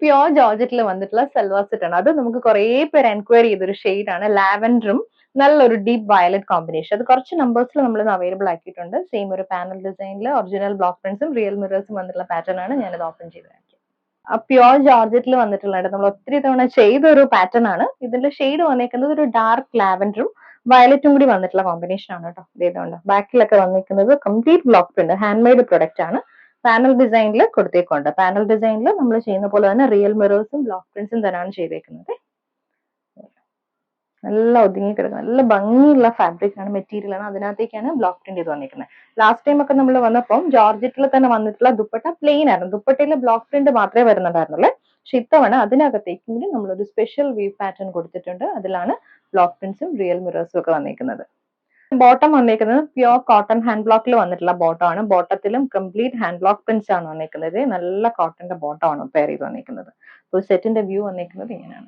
Pure ജോർജറ്റിൽ വന്നിട്ടുള്ള salwar set ആണ്. അത് നമുക്ക് കുറെ പേര് എൻക്വയറി ചെയ്തൊരു ഷെയ്ഡ് ആണ്. ലാവൻഡറും നല്ലൊരു ഡീപ്പ് വയലറ്റ് കോമ്പിനേഷൻ. അത് കുറച്ച് നമ്പേഴ്സിൽ നമ്മൾ അവൈലബിൾ ആക്കിയിട്ടുണ്ട്. സെയിം ഒരു പാനൽ ഡിസൈനിൽ ഒറിജിനൽ ബ്ലോക്ക് പ്രിന്റ്സും റിയൽ മിറേഴ്സും വന്നിട്ടുള്ള പാറ്റേൺ ആണ്. ഞാനത് ഓപ്പൺ ചെയ്ത് കാണിക്കാം. പ്യോർ ജോർജറ്റിൽ വന്നിട്ടുള്ളത് നമ്മൾ ഒത്തിരി തവണ ചെയ്ത ഒരു പാറ്റേൺ ആണ്. ഇതിന്റെ ഷെയ്ഡ് വന്നിരിക്കുന്നത് ഒരു ഡാർക്ക് ലാവൻഡറും വയലറ്റും കൂടി വന്നിട്ടുള്ള കോമ്പിനേഷൻ ആണ് കേട്ടോ. ഇതുകൊണ്ട് ബാക്കിലൊക്കെ വന്നിരിക്കുന്നത് complete block print, hand made product ആണ്. പാനൽ ഡിസൈനിൽ കൊടുത്തേക്കുണ്ട്. പാനൽ ഡിസൈനിൽ നമ്മൾ ചെയ്യുന്ന പോലെ തന്നെ റിയൽ മിറേഴ്സും ബ്ലോക്ക് പ്രിന്റ്സും തന്നെയാണ് ചെയ്തേക്കുന്നത്. നല്ല ഒതുങ്ങി കിടക്കുന്നത് നല്ല ഭംഗിയുള്ള ഫാബ്രിക് ആണ്, മെറ്റീരിയൽ ആണ്. അതിനകത്തേക്കാണ് ബ്ലോക്ക് പ്രിന്റ് ചെയ്ത് വന്നിരിക്കുന്നത്. ലാസ്റ്റ് ടൈം ഒക്കെ നമ്മൾ വന്നപ്പോൾ ജോർജറ്റിൽ തന്നെ വന്നിട്ടുള്ള ദുപ്പട്ട പ്ലെയിൻ ആയിരുന്നു. ദുപ്പട്ടയിൽ ബ്ലോക്ക് പ്രിന്റ് മാത്രമേ വരുന്നുണ്ടായിരുന്നുള്ളൂ. പക്ഷെ ഇത്തവണ അതിനകത്തേക്കും കൂടി നമ്മളൊരു സ്പെഷ്യൽ വീവ് പാറ്റേൺ കൊടുത്തിട്ടുണ്ട്. അതിലാണ് ബ്ലോക്ക് പ്രിന്റ്സും റിയൽ മിറേഴ്സും ഒക്കെ വന്നിരിക്കുന്നത്. ബോട്ടം വന്നിരിക്കുന്നത് പ്യോർ കോട്ടൺ ഹാൻഡ് ബ്ലോക്കിൽ വന്നിട്ടുള്ള ബോട്ടം ആണ്. ബോട്ടത്തിലും കംപ്ലീറ്റ് ഹാൻഡ് ബ്ലോക്ക് പ്രിന്റ്സ് ആണ് വന്നിരിക്കുന്നത്. നല്ല കോട്ടന്റെ ബോട്ടം ആണ് പെയർ ചെയ്ത് വന്നിരിക്കുന്നത്. അപ്പോൾ സെറ്റിന്റെ വ്യൂ വന്നിരിക്കുന്നത് ഇങ്ങനെയാണ്.